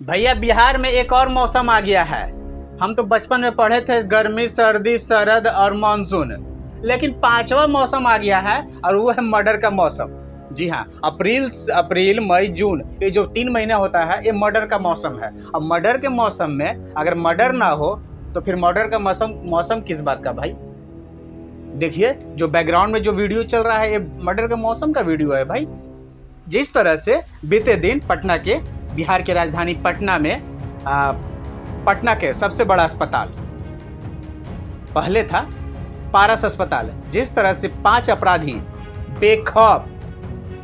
भैया बिहार में एक और मौसम आ गया है। हम तो बचपन में पढ़े थे गर्मी, सर्दी, शरद और मानसून, लेकिन पांचवा मौसम आ गया है और वो है मर्डर का मौसम। जी हाँ, अप्रैल मई जून, ये जो 3 महीना होता है ये मर्डर का मौसम है। अब मर्डर के मौसम में अगर मर्डर ना हो तो फिर मर्डर का मौसम किस बात का भाई? देखिए जो बैकग्राउंड में जो वीडियो चल रहा है ये मर्डर के मौसम का वीडियो है भाई। जिस तरह से बीते दिन पटना के, बिहार की राजधानी पटना में पटना के सबसे बड़ा अस्पताल पहले था पारस अस्पताल, जिस तरह से 5 अपराधी बेखौफ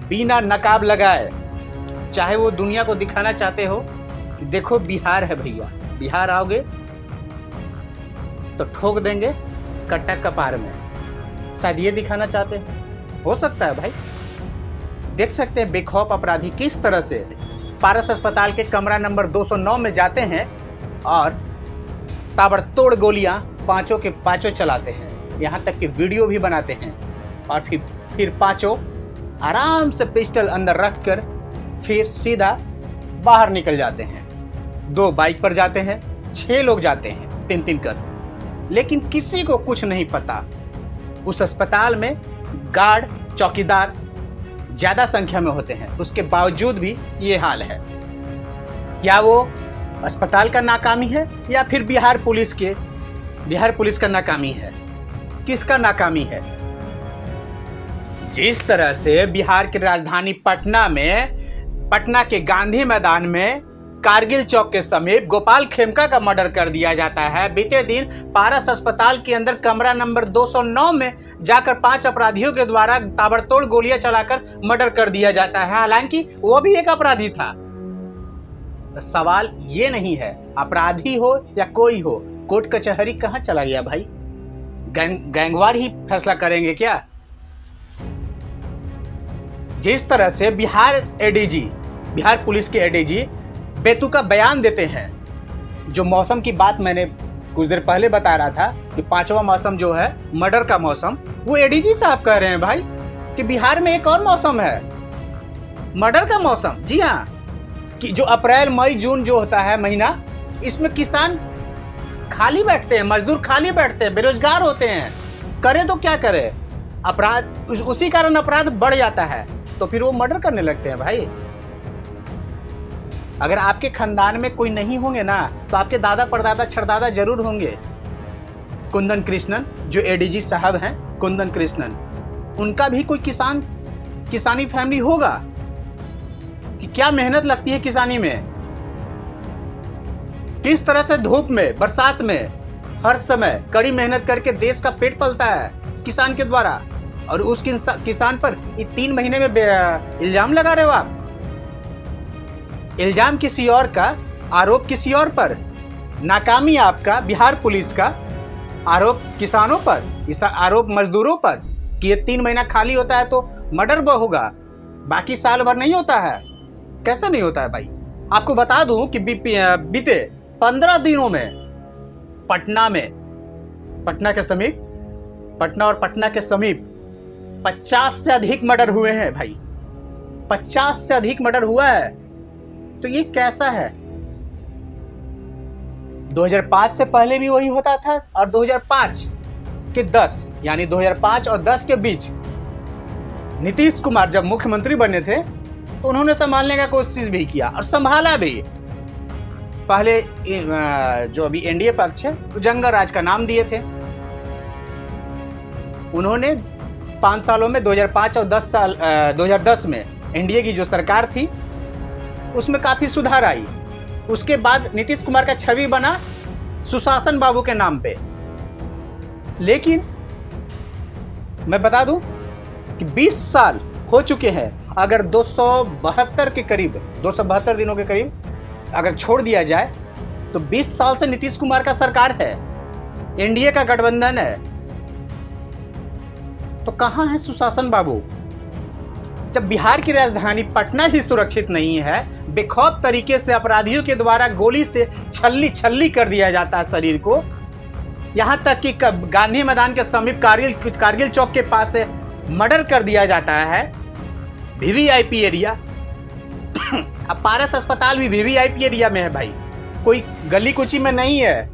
बिना नकाब लगाए, चाहे वो दुनिया को दिखाना चाहते हो कि देखो बिहार है भैया, बिहार आओगे तो ठोक देंगे कट्टा कपार में, शायद ये दिखाना चाहते हो सकता है भाई। देख सकते हैं बेखौफ अपराधी किस तरह से पारस अस्पताल के कमरा नंबर 209 में जाते हैं और ताबड़तोड़ गोलियां पांचों के पांचों चलाते हैं, यहाँ तक कि वीडियो भी बनाते हैं और फिर पांचों आराम से पिस्टल अंदर रखकर फिर सीधा बाहर निकल जाते हैं। 2 बाइक पर जाते हैं, 6 लोग जाते हैं 3-3 कर, लेकिन किसी को कुछ नहीं पता। उस अस्पताल में गार्ड, चौकीदार ज्यादा संख्या में होते हैं, उसके बावजूद भी ये हाल है। क्या वो अस्पताल का नाकामी है या फिर बिहार पुलिस का नाकामी है? किसका नाकामी है? जिस तरह से बिहार की राजधानी पटना के गांधी मैदान में कारगिल चौक के समीप गोपाल खेमका का मर्डर कर दिया जाता है, बीते दिन पारस अस्पताल के अंदर कमरा नंबर 209 में जाकर 5 अपराधियों के द्वारा ताबड़तोड़ गोलियां चलाकर मर्डर कर दिया जाता है, हालांकि वो भी एक अपराधी था। तो सवाल ये नहीं है अपराधी हो या कोई हो, कोर्ट कचहरी कहां चला गया भाई? गैंगवार ही फैसला करेंगे क्या? जिस तरह से बिहार पुलिस के एडीजी बेतुका बयान देते हैं, जो मौसम की बात मैंने कुछ देर पहले बता रहा था कि 5वां मौसम जो है मर्डर का मौसम, वो एडीजी साहब कह रहे हैं भाई कि बिहार में एक और मौसम है मर्डर का मौसम। जी हाँ, कि जो अप्रैल मई जून जो होता है महीना, इसमें किसान खाली बैठते हैं, मजदूर खाली बैठते हैं, बेरोजगार होते हैं, करें तो क्या करें? अपराध, उसी कारण अपराध बढ़ जाता है, तो फिर वो मर्डर करने लगते हैं भाई। अगर आपके खानदान में कोई नहीं होंगे ना तो आपके दादा परदादा छड़दादा जरूर होंगे। कुंदन कृष्णन जो एडीजी साहब हैं, कुंदन कृष्णन, उनका भी कोई किसानी फैमिली होगा कि क्या मेहनत लगती है किसानी में, किस तरह से धूप में, बरसात में, हर समय कड़ी मेहनत करके देश का पेट पलता है किसान के द्वारा, और उस किसान पर ये 3 महीने में इल्जाम लगा रहे हो आप। इल्जाम किसी और का, आरोप किसी और पर, नाकामी आपका बिहार पुलिस का, आरोप किसानों पर, इस आरोप मजदूरों पर कि ये 3 महीना खाली होता है तो मर्डर होगा, बाकी साल भर नहीं होता है। कैसे नहीं होता है भाई? आपको बता दूं कि बीते 15 दिनों में पटना और पटना के समीप 50 से अधिक मर्डर हुए हैं भाई। 50 से अधिक मर्डर हुआ है। तो ये कैसा है? 2005 से पहले भी वही होता था और 2005 के 10, यानी 2005 और 10 के बीच नीतीश कुमार जब मुख्यमंत्री बने थे तो उन्होंने संभालने का कोशिश भी किया और संभाला भी। पहले जो अभी एनडीए पक्ष है वो जंगल राज का नाम दिए थे। उन्होंने 5 सालों में 2005 और 2010 में एनडीए की जो सरकार थी उसमें काफी सुधार आई। उसके बाद नीतीश कुमार का छवि बना सुशासन बाबू के नाम पे। लेकिन मैं बता दूं कि 20 साल हो चुके हैं। अगर 272 दिनों के करीब अगर छोड़ दिया जाए तो 20 साल से नीतीश कुमार का सरकार है, एनडीए का गठबंधन है। तो कहां है सुशासन बाबू? जब बिहार की राजधानी पटना ही सुरक्षित नहीं है, बेखौफ तरीके से अपराधियों के द्वारा गोली से छल्ली कर दिया जाता है शरीर को, यहां तक कि गांधी मैदान के समीप कारगिल चौक के पास से मर्डर कर दिया जाता है, वीवीआईपी एरिया, अब पारस अस्पताल भी वीवीआईपी एरिया में है भाई, कोई गली कुची में नहीं है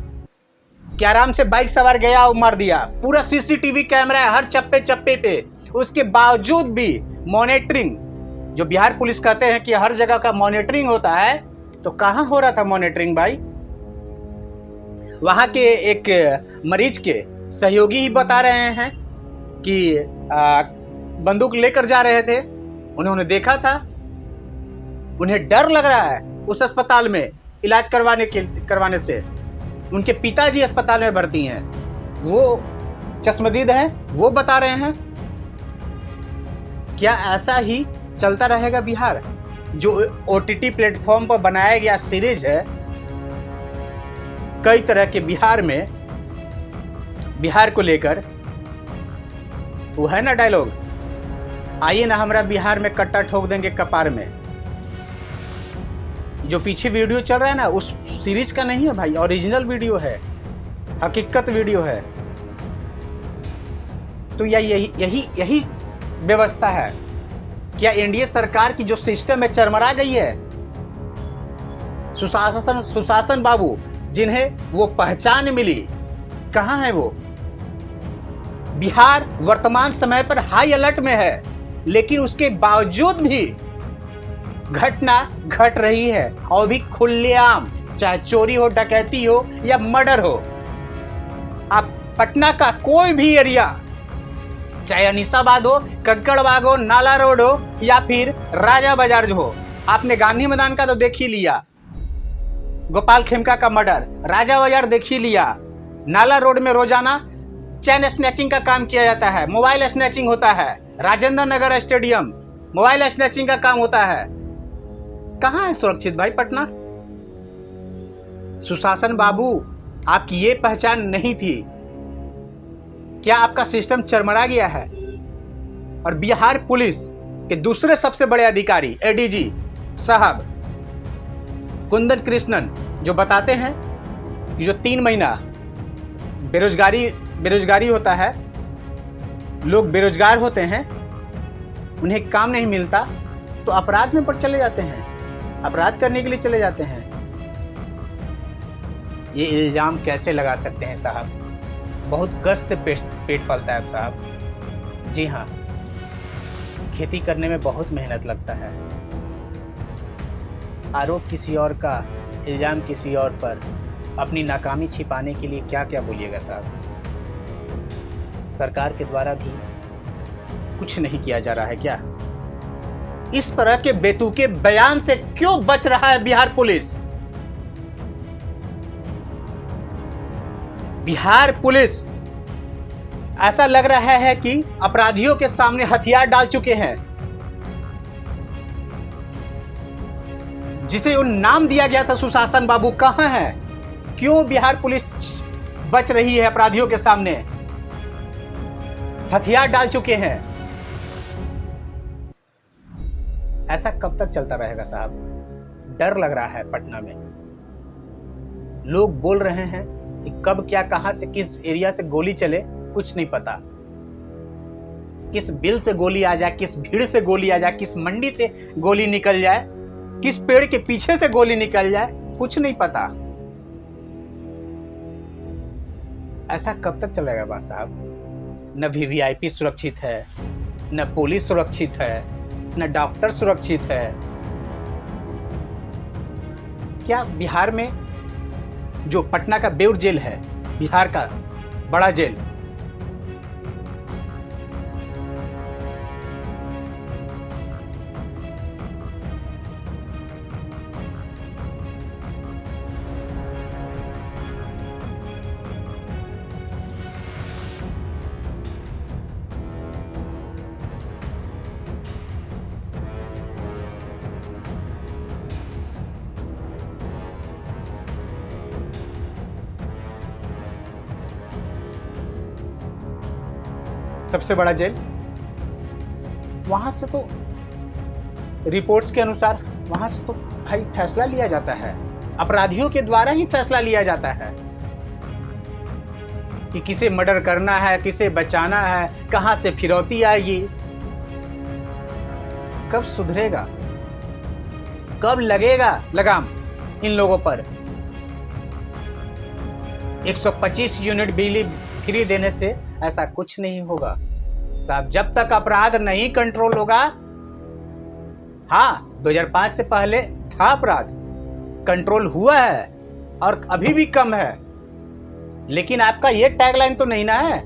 कि आराम से बाइक सवार गया और मार दिया। पूरा सीसीटीवी कैमरा है हर चप्पे चप्पे पे। उसके बावजूद भी मॉनिटरिंग, जो बिहार पुलिस कहते हैं कि हर जगह का मॉनिटरिंग होता है, तो कहां हो रहा था मॉनिटरिंग भाई? वहां के एक मरीज के सहयोगी ही बता रहे हैं कि बंदूक लेकर जा रहे थे, उन्होंने देखा था, उन्हें डर लग रहा है उस अस्पताल में इलाज करवाने से। उनके पिताजी अस्पताल में भर्ती हैं, वो चश्मदीद हैं, वो बता रहे हैं। क्या ऐसा ही चलता रहेगा बिहार? जो ओटीटी प्लेटफॉर्म पर बनाया गया सीरीज है कई तरह के बिहार को लेकर, वो है ना डायलॉग, आइए ना हमरा बिहार में कट्टा ठोक देंगे कपार में। जो पीछे वीडियो चल रहा है ना, उस सीरीज का नहीं है भाई, ओरिजिनल वीडियो है, हकीकत वीडियो है। तो यही व्यवस्था है। क्या एनडीए सरकार की जो सिस्टम है चरमरा गई है? सुशासन बाबू जिन्हें वो पहचान मिली, कहां है वो? बिहार वर्तमान समय पर हाई अलर्ट में है, लेकिन उसके बावजूद भी घटना घट रही है, और भी खुलेआम, चाहे चोरी हो, डकैती हो या मर्डर हो। आप पटना का कोई भी एरिया, चाहे अनीसाबाद हो, कंकड़बाग हो, नाला रोड हो या फिर राजा बाजार जो हो, आपने गांधी मैदान का तो देख ही लिया, गोपाल खेमका का मर्डर, राजा बाजार देख ही लिया, नाला रोड में रोजाना चैन स्नैचिंग का काम किया जाता है, मोबाइल स्नैचिंग होता है, Rajendra Nagar stadium mobile snatching का काम होता है। कहां है सुरक्षित भाई पटना? सुशासन बाबू, आपकी ये पहचान नहीं थी? क्या आपका सिस्टम चरमरा गया है? और बिहार पुलिस के दूसरे सबसे बड़े अधिकारी एडीजी साहब कुंदन कृष्णन जो बताते हैं कि जो 3 महीना बेरोजगारी होता है, लोग बेरोजगार होते हैं, उन्हें काम नहीं मिलता तो अपराध में पड़ चले जाते हैं, अपराध करने के लिए चले जाते हैं। ये इल्जाम कैसे लगा सकते हैं साहब? बहुत कष्ट से पेट पलता है साहब। जी हाँ, खेती करने में बहुत मेहनत लगता है। आरोप किसी और का, इल्जाम किसी और पर, अपनी नाकामी छिपाने के लिए क्या क्या बोलिएगा साहब। सरकार के द्वारा भी कुछ नहीं किया जा रहा है क्या? इस तरह के बेतुके बयान से क्यों बच रहा है बिहार पुलिस? बिहार पुलिस ऐसा लग रहा है कि अपराधियों के सामने हथियार डाल चुके हैं। जिसे उन नाम दिया गया था सुशासन बाबू, कहां है? क्यों बिहार पुलिस बच रही है अपराधियों के सामने? हथियार डाल चुके हैं। ऐसा कब तक चलता रहेगा साहब? डर लग रहा है पटना में। लोग बोल रहे हैं कि कब क्या, कहां से, किस एरिया से गोली चले कुछ नहीं पता। किस बिल से गोली आ जाए, किस भीड़ से गोली आ जाए, किस मंडी से गोली निकल जाए, किस पेड़ के पीछे से गोली निकल जाए, कुछ नहीं पता। ऐसा कब तक चलेगा बात साहब? न वीवीआईपी सुरक्षित है, न पुलिस सुरक्षित है, न डॉक्टर सुरक्षित है। क्या बिहार में जो पटना का बेउर जेल है, बिहार का बड़ा जेल, सबसे बड़ा जेल, वहां से तो रिपोर्ट्स के अनुसार वहां से तो भाई फैसला लिया जाता है, अपराधियों के द्वारा ही फैसला लिया जाता है कि किसे मर्डर करना है, किसे बचाना है, कहां से फिरौती आएगी। कब सुधरेगा? कब लगेगा लगाम इन लोगों पर? 125 यूनिट बिजली फ्री देने से ऐसा कुछ नहीं होगा साहब। जब तक अपराध नहीं कंट्रोल होगा, हाँ 2005 से पहले था अपराध, कंट्रोल हुआ है और अभी भी कम है, लेकिन आपका ये टैगलाइन तो नहीं ना है।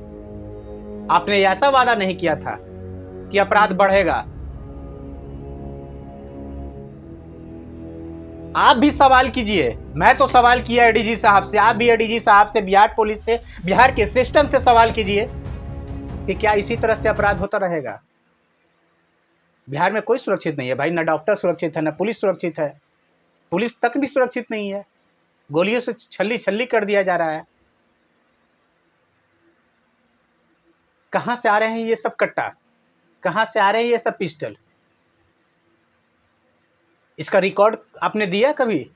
आपने ऐसा वादा नहीं किया था कि अपराध बढ़ेगा। आप भी सवाल कीजिए, मैं तो सवाल किया एडीजी साहब से, आप भी एडीजी साहब से, बिहार पुलिस से, बिहार के सिस्टम से सवाल कीजिए कि क्या इसी तरह से अपराध होता रहेगा? बिहार में कोई सुरक्षित नहीं है भाई, ना डॉक्टर सुरक्षित है, ना पुलिस सुरक्षित है, पुलिस तक भी सुरक्षित नहीं है, गोलियों से छल्ली छल्ली कर दिया जा रहा है। कहां से आ रहे हैं ये सब कट्टा, कहां से आ रहे हैं ये सब पिस्टल? इसका रिकॉर्ड आपने दिया कभी?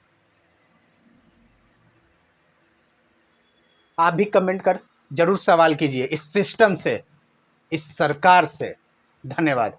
आप भी कमेंट कर जरूर सवाल कीजिए इस सिस्टम से, इस सरकार से। धन्यवाद।